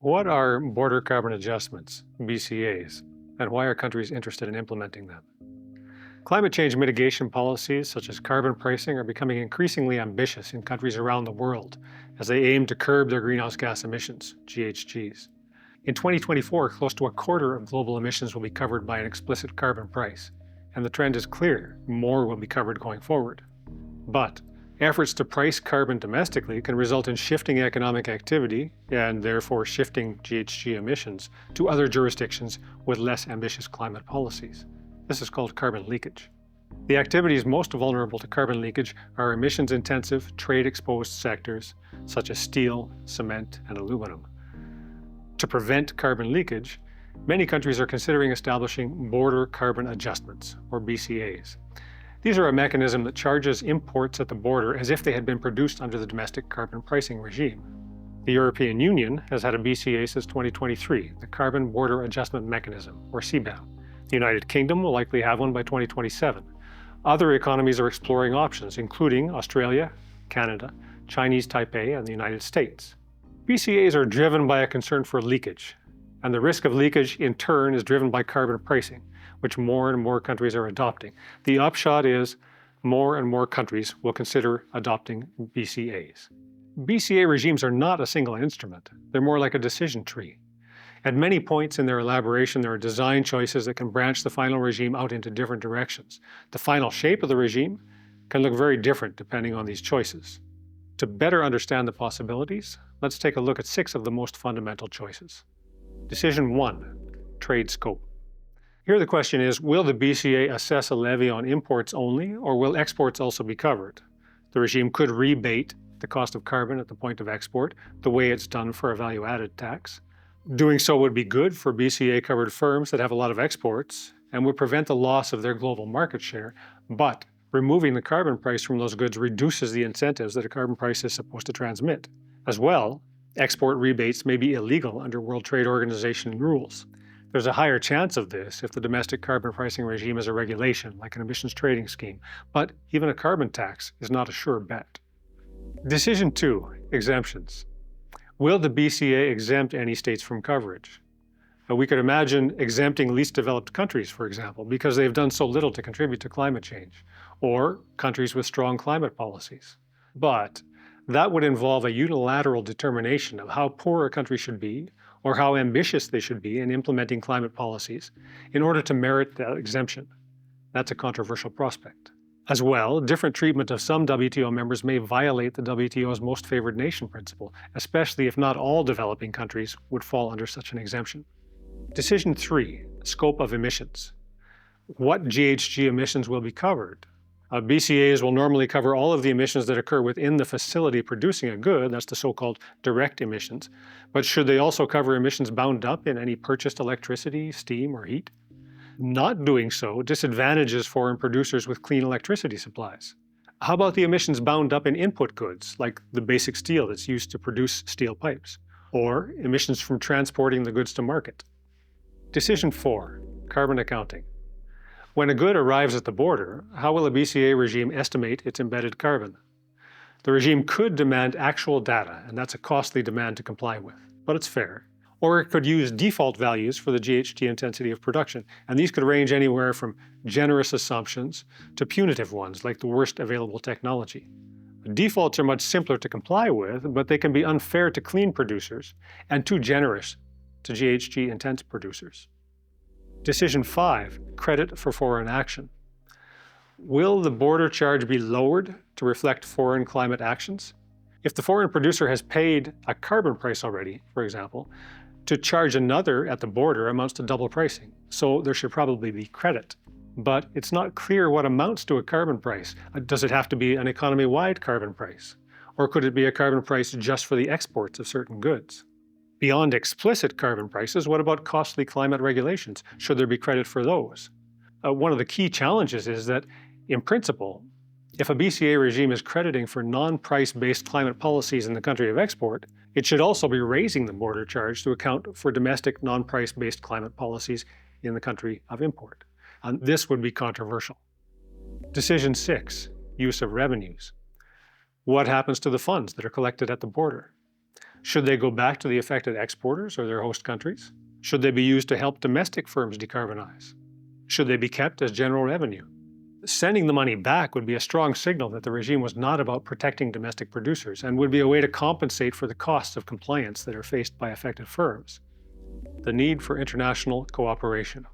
What are border carbon adjustments, BCAs, and why are countries interested in implementing them? Climate change mitigation policies such as carbon pricing are becoming increasingly ambitious in countries around the world as they aim to curb their greenhouse gas emissions, GHGs. In 2024, close to a quarter of global emissions will be covered by an explicit carbon price, and the trend is clear: more will be covered going forward. But efforts to price carbon domestically can result in shifting economic activity and therefore shifting GHG emissions to other jurisdictions with less ambitious climate policies. This is called carbon leakage. The activities most vulnerable to carbon leakage are emissions-intensive, trade-exposed sectors such as steel, cement, and aluminum. To prevent carbon leakage, many countries are considering establishing border carbon adjustments, or BCAs. These are a mechanism that charges imports at the border as if they had been produced under the domestic carbon pricing regime. The European Union has had a BCA since 2023, the Carbon Border Adjustment Mechanism, or CBAM. The United Kingdom will likely have one by 2027. Other economies are exploring options, including Australia, Canada, Chinese Taipei, and the United States. BCAs are driven by a concern for leakage, and the risk of leakage in turn is driven by carbon pricing, which more and more countries are adopting. The upshot is more and more countries will consider adopting BCAs. BCA regimes are not a single instrument. They're more like a decision tree. At many points in their elaboration, there are design choices that can branch the final regime out into different directions. The final shape of the regime can look very different depending on these choices. To better understand the possibilities, let's take a look at 6 of the most fundamental choices. Decision 1, trade scope. Here the question is, will the BCA assess a levy on imports only, or will exports also be covered? The regime could rebate the cost of carbon at the point of export, the way it's done for a value-added tax. Doing so would be good for BCA-covered firms that have a lot of exports and would prevent the loss of their global market share, but removing the carbon price from those goods reduces the incentives that a carbon price is supposed to transmit. As well, export rebates may be illegal under World Trade Organization rules. There's a higher chance of this if the domestic carbon pricing regime is a regulation, like an emissions trading scheme, but even a carbon tax is not a sure bet. Decision 2, exemptions. Will the BCA exempt any states from coverage? We could imagine exempting least developed countries, for example, because they've done so little to contribute to climate change, or countries with strong climate policies. But that would involve a unilateral determination of how poor a country should be, or how ambitious they should be in implementing climate policies in order to merit that exemption. That's a controversial prospect. As well, different treatment of some WTO members may violate the WTO's most favored nation principle, especially if not all developing countries would fall under such an exemption. Decision 3, scope of emissions. What GHG emissions will be covered? BCAs will normally cover all of the emissions that occur within the facility producing a good, that's the so-called direct emissions, but should they also cover emissions bound up in any purchased electricity, steam, or heat? Not doing so disadvantages foreign producers with clean electricity supplies. How about the emissions bound up in input goods, like the basic steel that's used to produce steel pipes, or emissions from transporting the goods to market? Decision 4, carbon accounting. When a good arrives at the border, how will a BCA regime estimate its embedded carbon? The regime could demand actual data, and that's a costly demand to comply with, but it's fair. Or it could use default values for the GHG intensity of production, and these could range anywhere from generous assumptions to punitive ones, like the worst available technology. Defaults are much simpler to comply with, but they can be unfair to clean producers and too generous to GHG-intense producers. Decision 5, credit for foreign action. Will the border charge be lowered to reflect foreign climate actions? If the foreign producer has paid a carbon price already, for example, to charge another at the border amounts to double pricing, so there should probably be credit. But it's not clear what amounts to a carbon price. Does it have to be an economy-wide carbon price? Or could it be a carbon price just for the exports of certain goods? Beyond explicit carbon prices, what about costly climate regulations? Should there be credit for those? One of the key challenges is that, in principle, if a BCA regime is crediting for non-price-based climate policies in the country of export, it should also be raising the border charge to account for domestic non-price-based climate policies in the country of import. And this would be controversial. Decision 6, use of revenues. What happens to the funds that are collected at the border? Should they go back to the affected exporters or their host countries? Should they be used to help domestic firms decarbonize? Should they be kept as general revenue? Sending the money back would be a strong signal that the regime was not about protecting domestic producers and would be a way to compensate for the costs of compliance that are faced by affected firms. The need for international cooperation.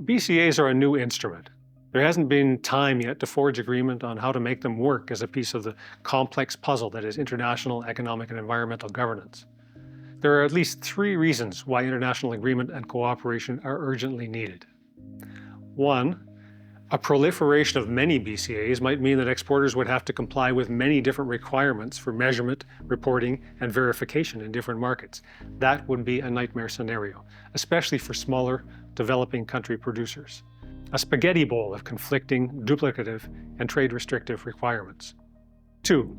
BCAs are a new instrument. There hasn't been time yet to forge agreement on how to make them work as a piece of the complex puzzle that is international economic and environmental governance. There are at least 3 reasons why international agreement and cooperation are urgently needed. 1. A proliferation of many BCAs might mean that exporters would have to comply with many different requirements for measurement, reporting, and verification in different markets. That would be a nightmare scenario, especially for smaller, developing country producers. A spaghetti bowl of conflicting, duplicative, and trade-restrictive requirements. 2.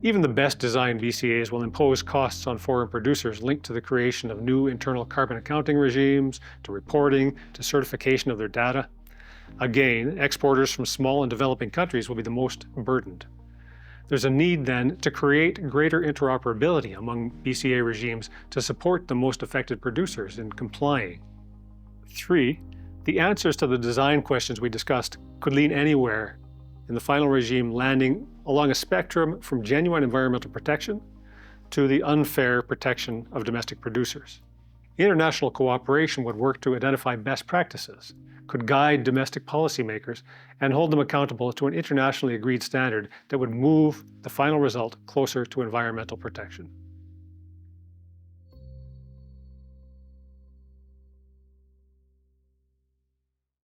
Even the best designed BCAs will impose costs on foreign producers linked to the creation of new internal carbon accounting regimes, to reporting, to certification of their data. Again, exporters from small and developing countries will be the most burdened. There's a need then to create greater interoperability among BCA regimes to support the most affected producers in complying. 3. The answers to the design questions we discussed could lean anywhere in the final regime, landing along a spectrum from genuine environmental protection to the unfair protection of domestic producers. International cooperation would work to identify best practices, could guide domestic policymakers, and hold them accountable to an internationally agreed standard that would move the final result closer to environmental protection.